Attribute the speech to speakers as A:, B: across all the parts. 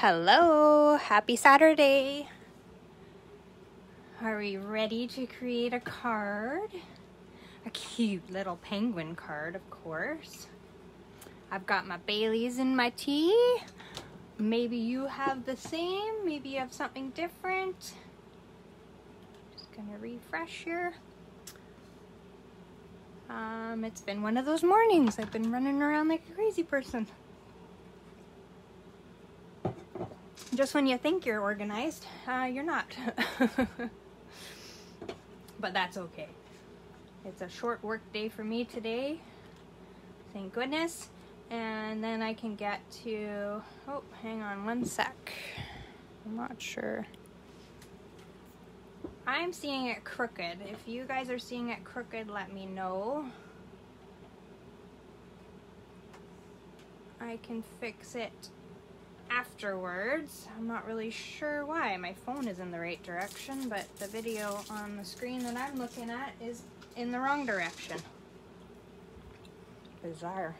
A: Hello, happy Saturday. Are we ready to create a card? A cute little penguin card, of course. I've got my Baileys and my tea. Maybe you have the same, maybe you have something different. Just gonna refresh here. It's been one of those mornings. I've been running around like a crazy person. Just when you think you're organized, you're not. But that's okay. It's a short work day for me today. Thank goodness. And then I can get to, oh, hang on one sec. I'm not sure. I'm seeing it crooked. If you guys are seeing it crooked, let me know. I can fix it afterwards. I'm not really sure why. My phone is in the right direction, but the video on the screen that I'm looking at is in the wrong direction. Bizarre.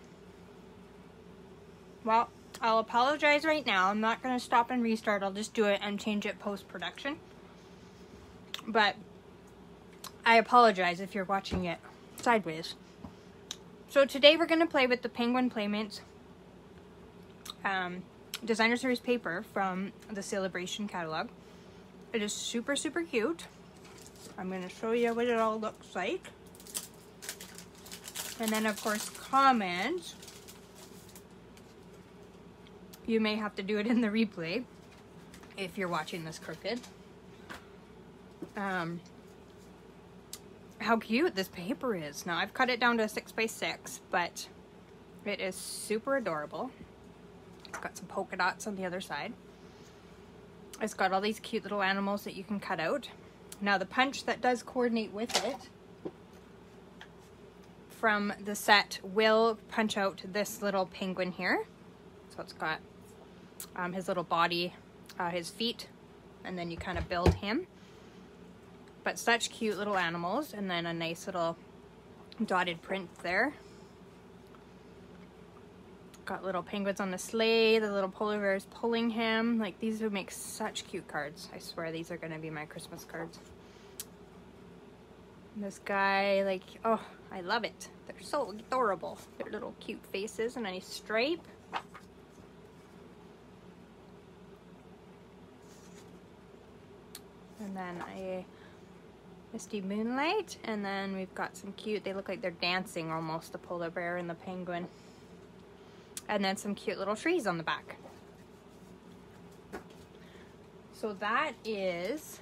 A: Well, I'll apologize right now. I'm not going to stop and restart. I'll just do it and change it post-production. But I apologize if you're watching it sideways. So today we're going to play with the Penguin Playmates Designer Series Paper from the Celebration catalog. It is super, super cute. I'm going to show you what it all looks like. And then, of course, comment. You may have to do it in the replay if you're watching this crooked. How cute this paper is. Now, I've cut it down to a 6x6, but it is super adorable. It's got some polka dots on the other side. It's got all these cute little animals that you can cut out. Now, the punch that does coordinate with it from the set will punch out this little penguin here. So it's got his little body, his feet, and then you kind of build him. But such cute little animals, and then a nice little dotted print there. Got little penguins on the sleigh, the little polar bears pulling him. Like, these would make such cute cards. I swear these are gonna be my Christmas cards. And this guy, like, oh, I love it. They're so adorable. Their little cute faces and a nice stripe. And then a Misty Moonlight, and then we've got some cute, they look like they're dancing almost, the polar bear and the penguin. And then some cute little trees on the back. So that is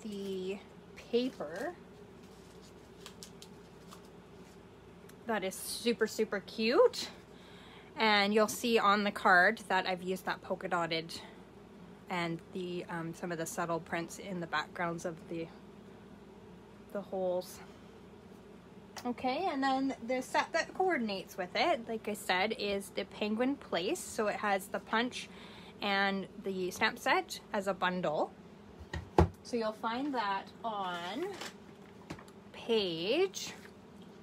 A: the paper. That is super, super cute. And you'll see on the card that I've used that polka dotted and the some of the subtle prints in the backgrounds of the holes. Okay, and then the set that coordinates with it, like I said, is the Penguin Place. So it has the punch and the stamp set as a bundle. So you'll find that on page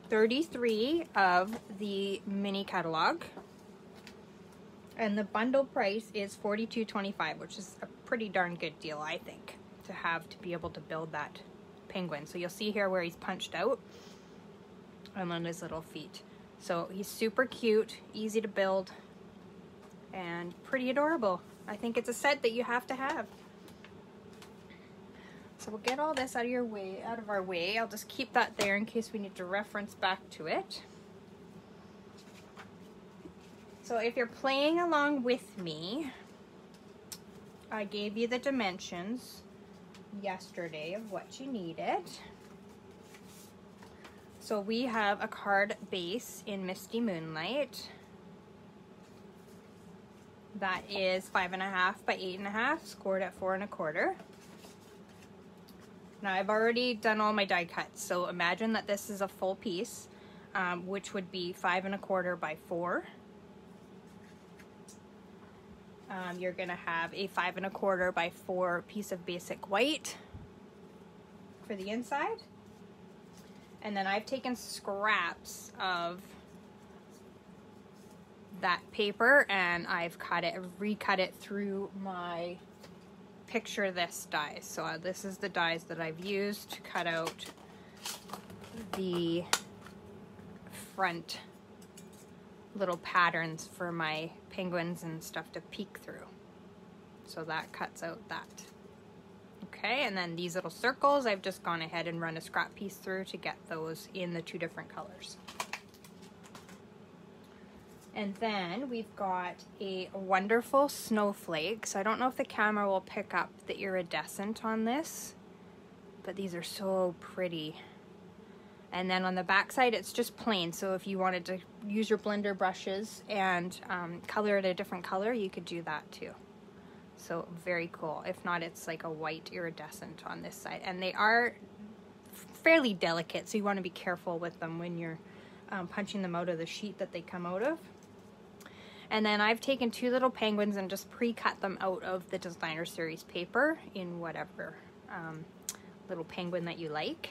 A: 33 of the mini catalog. And the bundle price is $42.25, which is a pretty darn good deal, I think, to be able to build that penguin. So you'll see here where he's punched out and on his little feet. So he's super cute, easy to build, and pretty adorable. I think it's a set that you have to have. So we'll get all this out of our way. I'll just keep that there in case we need to reference back to it. So if you're playing along with me, I gave you the dimensions yesterday of what you needed. So we have a card base in Misty Moonlight that is 5.5 by 8.5, scored at 4 1/4. Now I've already done all my die cuts, so imagine that this is a full piece, which would be 5 1/4 by 4. You're gonna have a 5 1/4 by 4 piece of basic white for the inside. And then I've taken scraps of that paper and I've recut it through my Picture This dies. So this is the dies that I've used to cut out the front little patterns for my penguins and stuff to peek through. So that cuts out that. Okay, and then these little circles, I've just gone ahead and run a scrap piece through to get those in the 2 different colors. And then we've got a Wonderful Snowflakes. I don't know if the camera will pick up the iridescent on this, but these are so pretty. And then on the back side, it's just plain. So if you wanted to use your blender brushes and color it a different color, you could do that too. So very cool. If not, it's like a white iridescent on this side. And they are fairly delicate, so you want to be careful with them when you're punching them out of the sheet that they come out of. And then I've taken 2 little penguins and just pre-cut them out of the Designer Series paper in whatever little penguin that you like.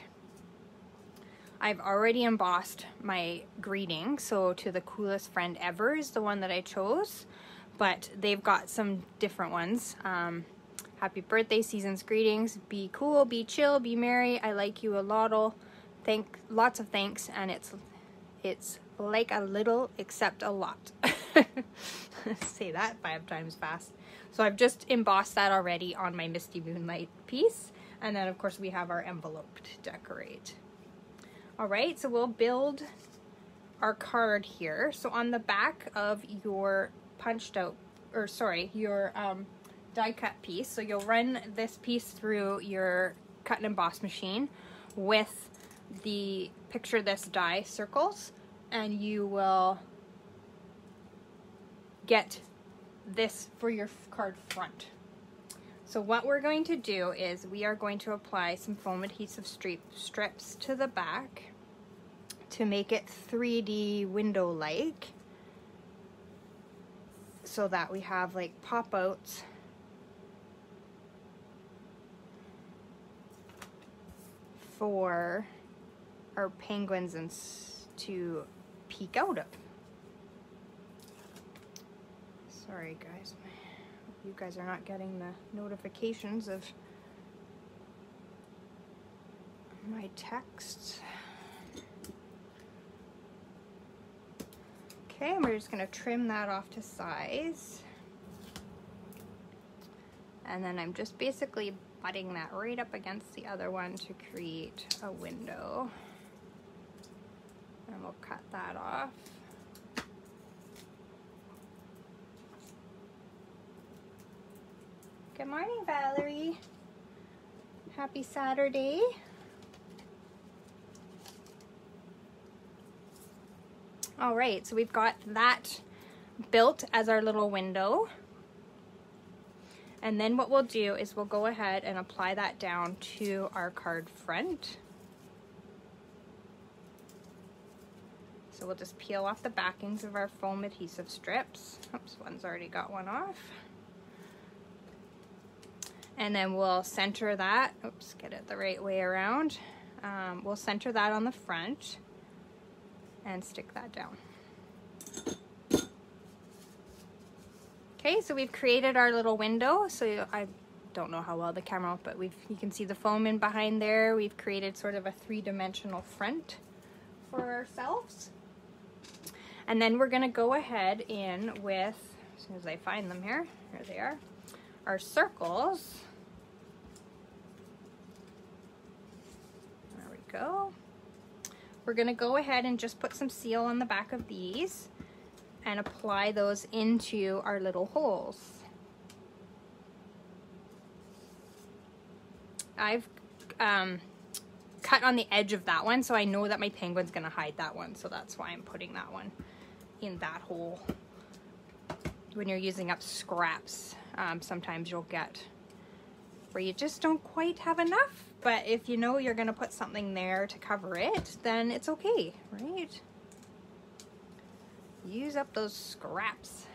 A: I've already embossed my greeting, so To the Coolest Friend Ever is the one that I chose, but they've got some different ones. Happy birthday, season's greetings, be cool, be chill, be merry, I like you a lot, lots of thanks, and it's like a little except a lot. Say that 5 times fast. So I've just embossed that already on my Misty Moonlight piece, and then of course we have our envelope to decorate. Alright, so we'll build our card here. So on the back of your your die cut piece, so you'll run this piece through your cut and emboss machine with the Picture This die circles, and you will get this for your card front. So what we're going to do is we are going to apply some foam adhesive strips to the back to make it 3D window-like, so that we have like pop-outs for our penguins and to peek out of. Sorry guys, you guys are not getting the notifications of my texts. Okay, and we're just going to trim that off to size. And then I'm just basically butting that right up against the other one to create a window. And we'll cut that off. Good morning, Valerie. Happy Saturday. All right, so we've got that built as our little window. And then what we'll do is we'll go ahead and apply that down to our card front. So we'll just peel off the backings of our foam adhesive strips. Oops, one's already got one off. And then we'll center that, oops, get it the right way around. We'll center that on the front and stick that down. Okay, so we've created our little window. So I don't know how well the camera, but you can see the foam in behind there. We've created sort of a 3-dimensional front for ourselves. And then we're gonna go ahead in with, as soon as I find them here they are, our circles. There we go. We're gonna go ahead and just put some seal on the back of these and apply those into our little holes. I've cut on the edge of that one, so I know that my penguin's gonna hide that one, so that's why I'm putting that one in that hole. When you're using up scraps, sometimes you'll get where you just don't quite have enough, but if you know you're gonna put something there to cover it, then it's okay, right? Use up those scraps.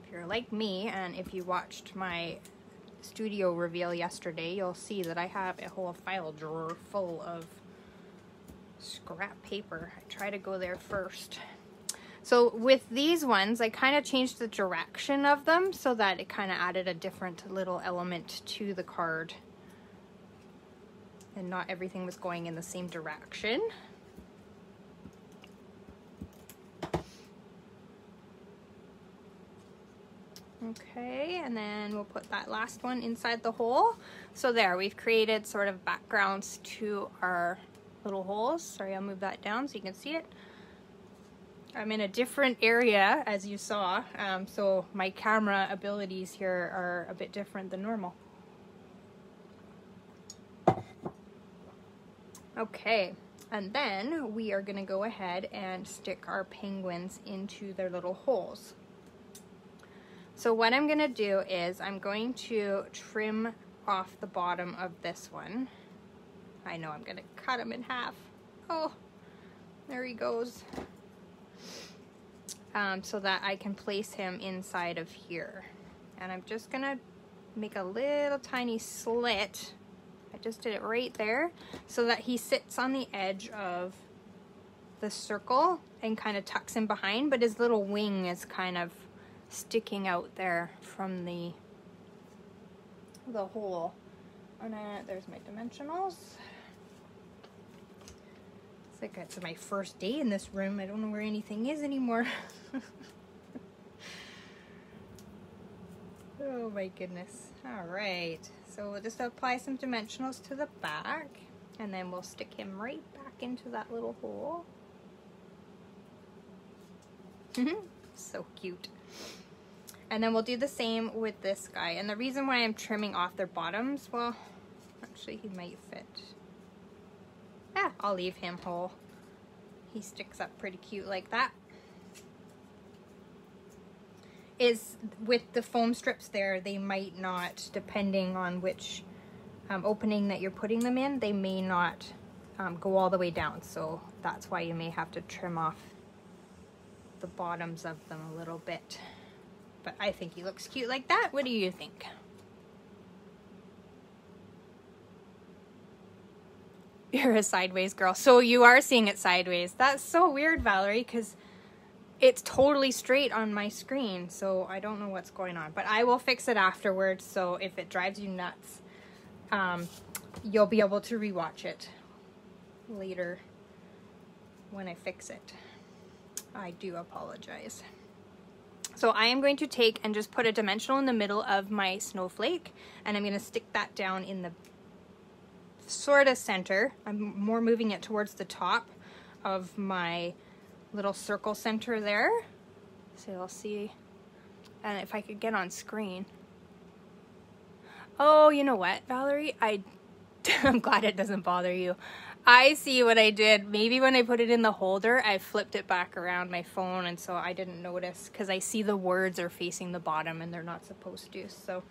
A: If you're like me, and if you watched my studio reveal yesterday, you'll see that I have a whole file drawer full of scrap paper. I try to go there first. So with these ones, I kind of changed the direction of them so that it kind of added a different little element to the card. And not everything was going in the same direction. Okay, and then we'll put that last one inside the hole. So there, we've created sort of backgrounds to our little holes. Sorry, I'll move that down so you can see it. I'm in a different area, as you saw, so my camera abilities here are a bit different than normal. Okay, and then we are gonna go ahead and stick our penguins into their little holes. So what I'm gonna do is I'm going to trim off the bottom of this one. I know I'm gonna cut him in half. Oh, there he goes. So that I can place him inside of here. And I'm just gonna make a little tiny slit. I just did it right there so that he sits on the edge of the circle and kind of tucks in behind, but his little wing is kind of sticking out there from the hole. And there's my dimensionals. It's like it's my first day in this room. I don't know where anything is anymore. Oh my goodness. All right, so we'll just apply some dimensionals to the back, and then we'll stick him right back into that little hole. So cute. And then we'll do the same with this guy. And the reason why I'm trimming off their bottoms, well, actually he might fit. Ah, I'll leave him whole. He sticks up pretty cute like that. Is with the foam strips there, they might not, depending on which opening that you're putting them in, they may not go all the way down. So that's why you may have to trim off the bottoms of them a little bit. But I think he looks cute like that. What do you think? You're a sideways girl. So you are seeing it sideways. That's so weird, Valerie, because it's totally straight on my screen. So I don't know what's going on. But I will fix it afterwards. So if it drives you nuts, you'll be able to rewatch it later when I fix it. I do apologize. So I am going to take and just put a dimensional in the middle of my snowflake, and I'm going to stick that down in the sort of center. I'm more moving it towards the top of my little circle center there. So you'll see, and if I could get on screen. Oh, you know what, Valerie? I'm glad it doesn't bother you. I see what I did. Maybe when I put it in the holder, I flipped it back around my phone, and so I didn't notice because I see the words are facing the bottom and they're not supposed to. So,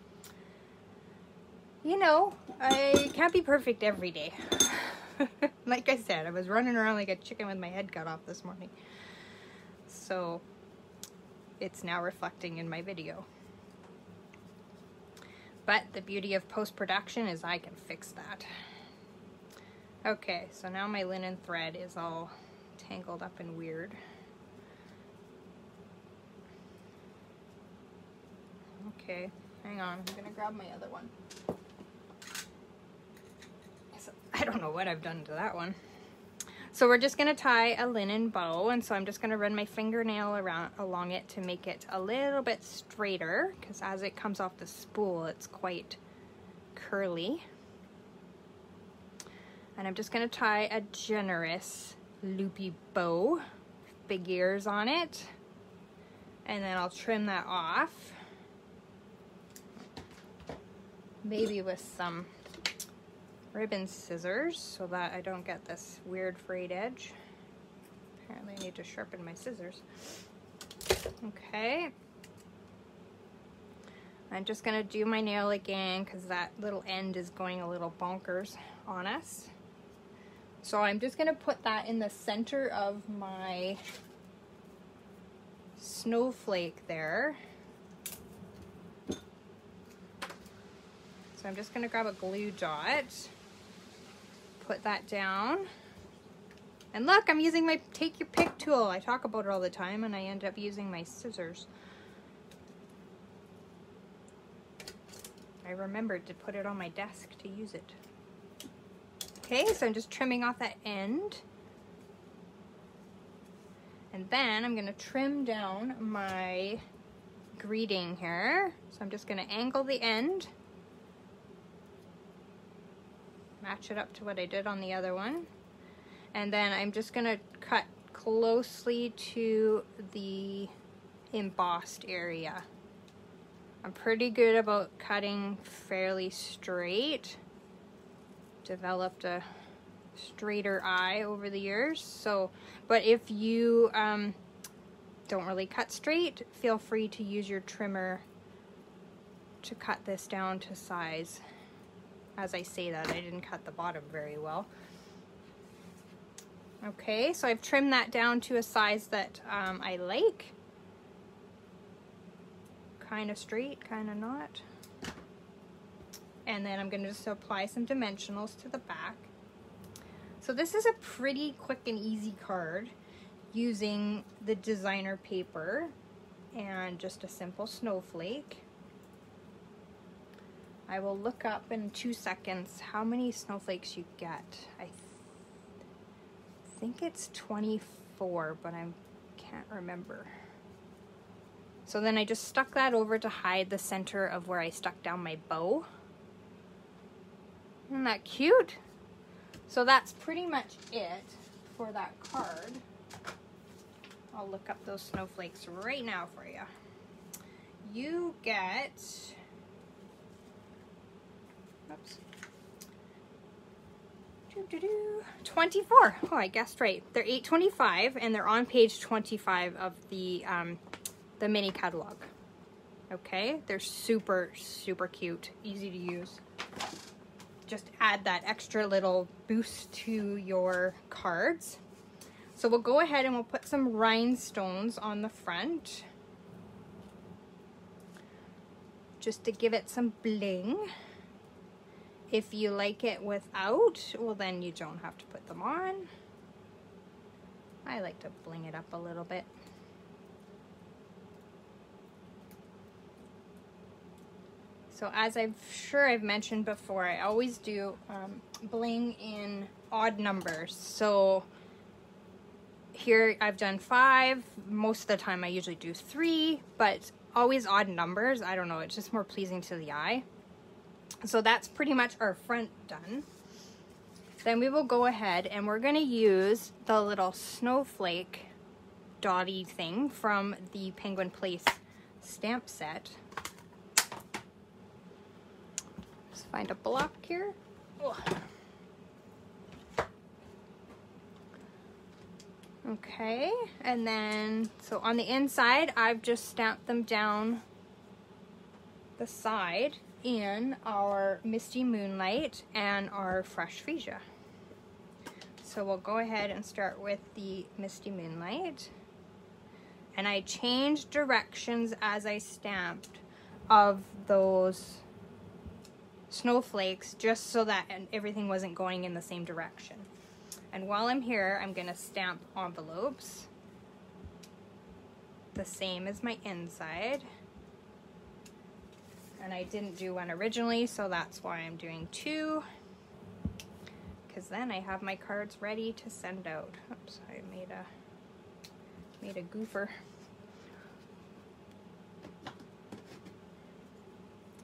A: you know, I can't be perfect every day. Like I said, I was running around like a chicken with my head cut off this morning. So it's now reflecting in my video. But the beauty of post-production is I can fix that. Okay, so now my linen thread is all tangled up and weird. Okay, hang on, I'm gonna grab my other one. I don't know what I've done to that one. So we're just gonna tie a linen bow, and so I'm just gonna run my fingernail along it to make it a little bit straighter, because as it comes off the spool, it's quite curly. And I'm just gonna tie a generous loopy bow, big ears on it, and then I'll trim that off, maybe with some ribbon scissors so that I don't get this weird frayed edge. Apparently I need to sharpen my scissors. Okay. I'm just gonna do my nail again because that little end is going a little bonkers on us. So I'm just gonna put that in the center of my snowflake there. So I'm just gonna grab a glue dot, put that down, And look, I'm using my take your pick tool. I talk about it all the time and I end up using my scissors. I remembered to put it on my desk to use it. Okay, so I'm just trimming off that end. And then I'm gonna trim down my greeting here. So I'm just gonna angle the end. Match it up to what I did on the other one. And then I'm just gonna cut closely to the embossed area. I'm pretty good about cutting fairly straight. Developed a straighter eye over the years. So, but if you don't really cut straight, feel free to use your trimmer to cut this down to size. As I say that, I didn't cut the bottom very well. Okay, so I've trimmed that down to a size that I like. Kind of straight, kind of not. And then I'm going to just apply some dimensionals to the back. So this is a pretty quick and easy card using the designer paper and just a simple snowflake. I will look up in 2 seconds how many snowflakes you get. I think it's 24, but I can't remember. So then I just stuck that over to hide the center of where I stuck down my bow. Isn't that cute? So that's pretty much it for that card. I'll look up those snowflakes right now for you. You get, oops, 24. Oh, I guessed right. They're $8.25 and they're on page 25 of the mini catalog. Okay, they're super, super cute, easy to use. Just add that extra little boost to your cards. So we'll go ahead and we'll put some rhinestones on the front, just to give it some bling. If you like it without, well then you don't have to put them on. I like to bling it up a little bit. So as I've mentioned before, I always do bling in odd numbers. So here I've done 5. Most of the time I usually do 3, but always odd numbers. I don't know, it's just more pleasing to the eye. So that's pretty much our front done. Then we will go ahead and we're gonna use the little snowflake dotty thing from the Penguin Place stamp set. Just find a block here. Oh. Okay, and then, so on the inside, I've just stamped them down the side in our Misty Moonlight and our Fresh Freesia. So we'll go ahead and start with the Misty Moonlight. And I changed directions as I stamped of those snowflakes just so that everything wasn't going in the same direction. And while I'm here, I'm gonna stamp envelopes the same as my inside. And I didn't do one originally, so that's why I'm doing 2. Because then I have my cards ready to send out. Oops, I made a goofer.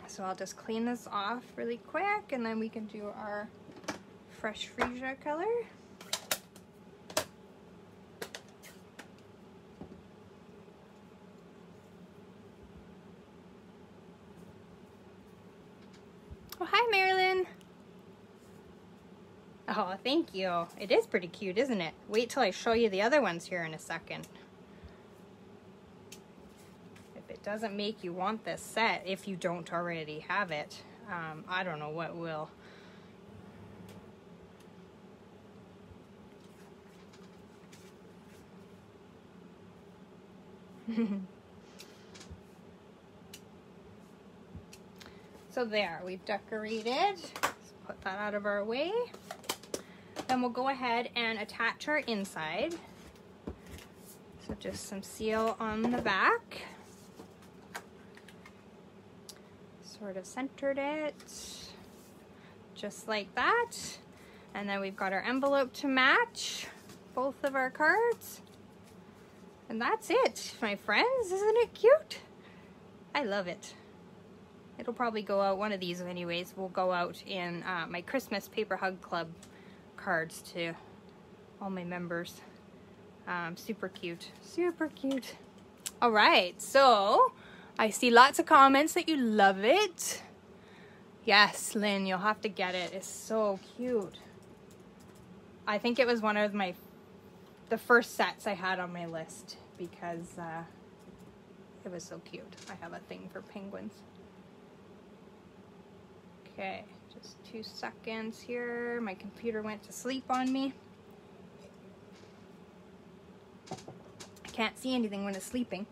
A: So I'll just clean this off really quick, and then we can do our Fresh Freesia color. Oh, hi, Marilyn. Oh, thank you. It is pretty cute, isn't it? Wait till I show you the other ones here in a second. If it doesn't make you want this set, if you don't already have it, I don't know what will. So there, we've decorated. Let's put that out of our way. Then then we'll go ahead and attach our inside. So just some seal on the back. Sort of centered it, just like that. And then we've got our envelope to match both of our cards. And that's it, my friends. Isn't it cute? I love it. It'll probably go out, one of these anyways, will go out in my Christmas Paper Hug Club cards to all my members. Super cute, super cute. All right, so I see lots of comments that you love it. Yes, Lynn, you'll have to get it. It's so cute. I think it was one of the first sets I had on my list because it was so cute. I have a thing for penguins. Okay, just 2 seconds here. My computer went to sleep on me. I can't see anything when it's sleeping.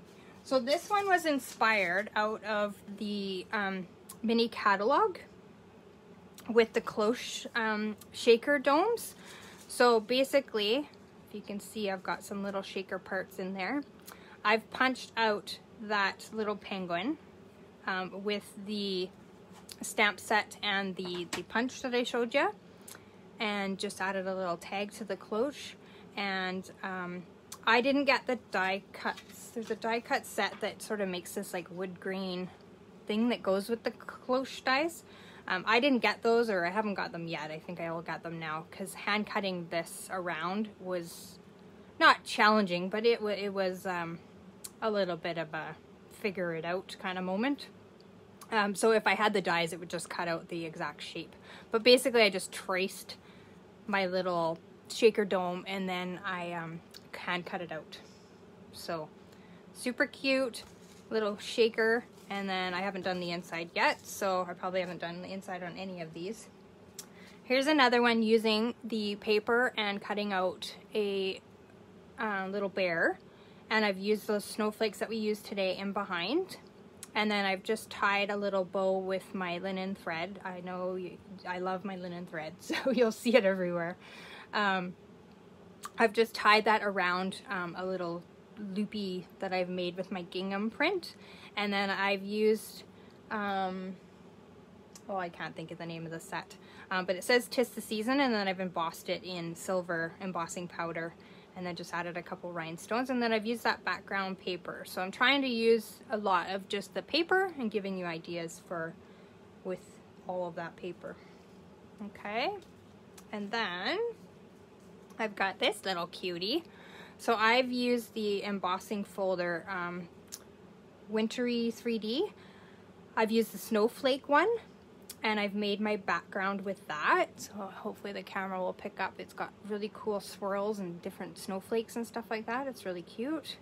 A: So this one was inspired out of the mini catalog with the cloche shaker domes. So basically, if you can see, I've got some little shaker parts in there. I've punched out that little penguin with the stamp set and the punch that I showed you, and just added a little tag to the cloche. And I didn't get the die cuts. There's a die cut set that sort of makes this like wood grain thing that goes with the cloche dies. I didn't get those, or I haven't got them yet. I think I will get them now, because hand cutting this around was not challenging, but it was a little bit of a figure it out kind of moment. So if I had the dies, it would just cut out the exact shape. But basically I just traced my little shaker dome and then I hand cut it out. So super cute little shaker. And then I haven't done the inside yet, so I probably haven't done the inside on any of these. Here's another one using the paper and cutting out a little bear. And I've used those snowflakes that we used today in behind. And then I've just tied a little bow with my linen thread. I know I love my linen thread, so you'll see it everywhere. I've just tied that around a little loopy that I've made with my gingham print. And then I've used, oh, I can't think of the name of the set, but it says 'Tis the Season, and then I've embossed it in silver embossing powder, and then just added a couple rhinestones, and then I've used that background paper. So I'm trying to use a lot of just the paper and giving you ideas with all of that paper. Okay, and then I've got this little cutie. So I've used the embossing folder, Wintry 3D. I've used the snowflake one, and I've made my background with that. So hopefully the camera will pick up. It's got really cool swirls and different snowflakes and stuff like that. It's really cute.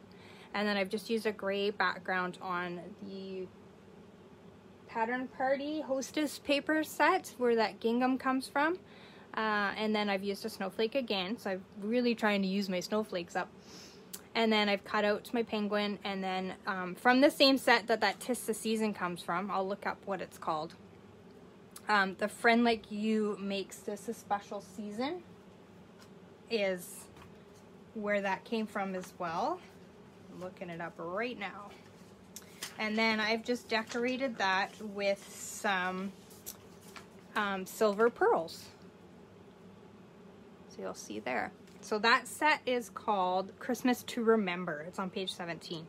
A: And then I've just used a gray background on the Pattern Party Hostess paper set where that gingham comes from. And then I've used a snowflake again, so I'm really trying to use my snowflakes up. And then I've cut out my penguin, and then from the same set that 'Tis the Season comes from, I'll look up what it's called. The Friend Like You Makes This a Special Season is where that came from as well. I'm looking it up right now. And then I've just decorated that with some silver pearls. So you'll see there. So that set is called Christmas to Remember. It's on page 17.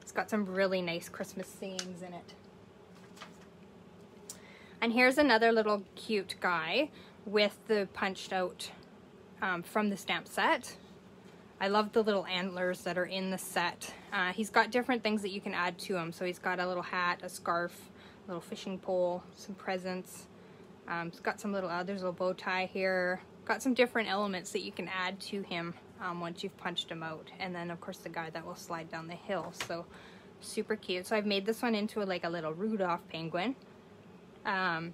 A: It's got some really nice Christmas sayings in it. And here's another little cute guy with the punched out from the stamp set. I love the little antlers that are in the set. He's got different things that you can add to him. So he's got a little hat, a scarf, a little fishing pole, some presents. He's got some little, there's a little bow tie here. Got some different elements that you can add to him once you've punched him out. And then of course the guy that will slide down the hill. So super cute. So I've made this one into like a little Rudolph penguin. And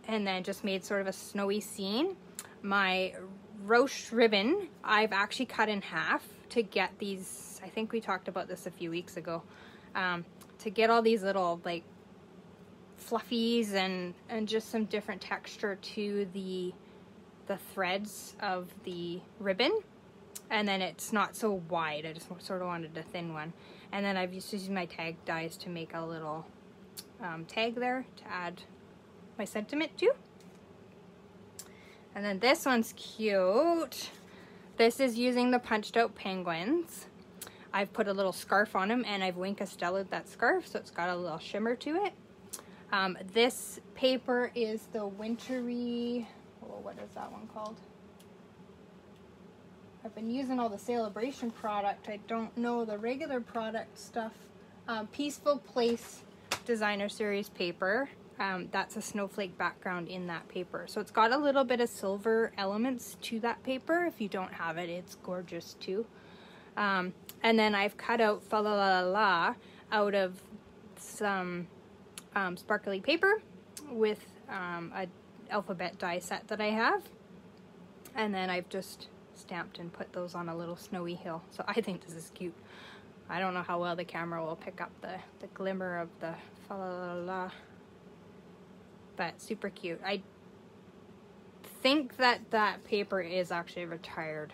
A: then just made sort of a snowy scene. My Roche ribbon, I've actually cut in half to get these, I think we talked about this a few weeks ago, to get all these little like fluffies and just some different texture to the the threads of the ribbon, and then it's not so wide. I just sort of wanted a thin one. And then I've used my tag dies to make a little tag there to add my sentiment to. And then this one's cute. This is using the punched out penguins. I've put a little scarf on them, and I've wink Estellaed that scarf, so it's got a little shimmer to it. This paper is the wintry, oh, what is that one called? I've been using all the Celebration product. I don't know the regular product stuff. Peaceful Place Designer Series Paper. That's a snowflake background in that paper. So it's got a little bit of silver elements to that paper. If you don't have it, it's gorgeous too. And then I've cut out Fa La La La out of some sparkly paper with a alphabet die set that I have. And then I've just stamped and put those on a little snowy hill. So I think this is cute. I don't know how well the camera will pick up the glimmer of the Fa La La La, but super cute. I think that paper is actually retired.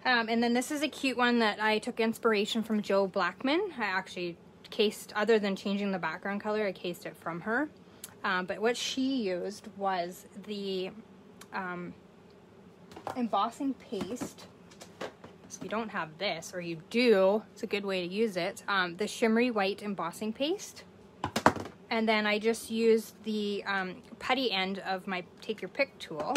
A: And then this is a cute one that I took inspiration from Joe Blackman. I actually cased, other than changing the background color, I cased it from her. But what she used was the embossing paste. So if you don't have this, or you do, it's a good way to use it. The shimmery white embossing paste. And then I just used the putty end of my Take Your Pick tool.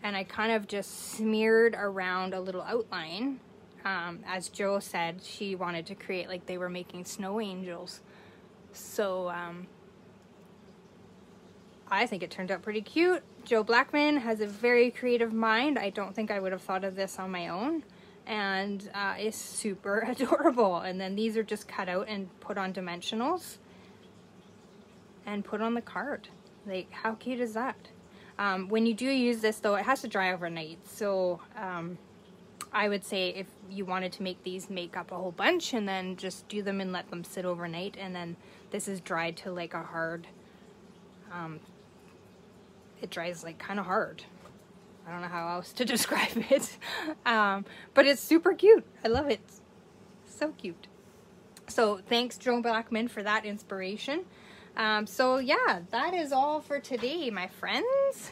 A: And I kind of just smeared around a little outline. As Joe said, she wanted to create like they were making snow angels. So I think it turned out pretty cute. Joe Blackman has a very creative mind. I don't think I would have thought of this on my own. And it's super adorable. And then these are just cut out and put on dimensionals and put on the card. Like, how cute is that? When you do use this though, it has to dry overnight. So I would say if you wanted to make these, make up a whole bunch and then just do them and let them sit overnight. And then this is dried to like a hard, it dries like kind of hard. I don't know how else to describe it. But it's super cute. I love it. So cute. So thanks Joe Blackman for that inspiration. So yeah, that is all for today, my friends.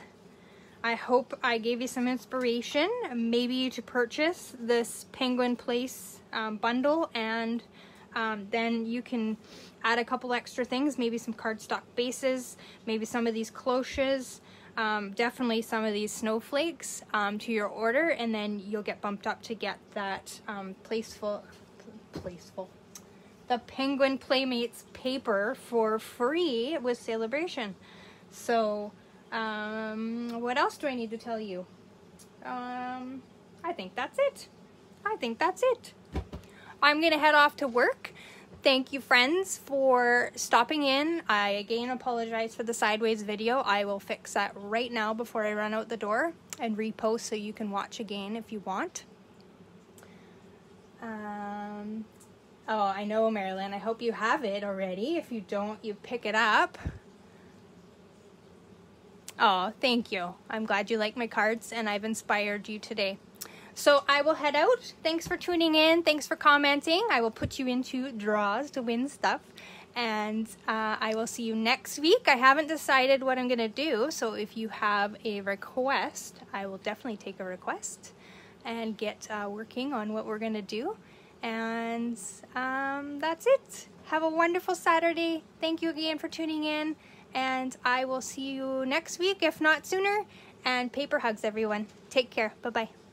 A: I hope I gave you some inspiration, maybe to purchase this Penguin Place bundle, and then you can add a couple extra things, maybe some cardstock bases, maybe some of these cloches, definitely some of these snowflakes to your order, and then you'll get bumped up to get that the Penguin Playmates paper for free with Celebration. So what else do I need to tell you? I think that's it. I'm gonna head off to work. Thank you, friends, for stopping in. I again apologize for the sideways video. I will fix that right now before I run out the door and repost so you can watch again if you want. Oh, I know, Marilyn. I hope you have it already. If you don't, you pick it up. Oh, thank you. I'm glad you like my cards and I've inspired you today. So I will head out. Thanks for tuning in. Thanks for commenting. I will put you into draws to win stuff. And I will see you next week. I haven't decided what I'm going to do. So if you have a request, I will definitely take a request and get working on what we're going to do. And that's it. Have a wonderful Saturday. Thank you again for tuning in. And I will see you next week, if not sooner. And paper hugs, everyone. Take care. Bye-bye.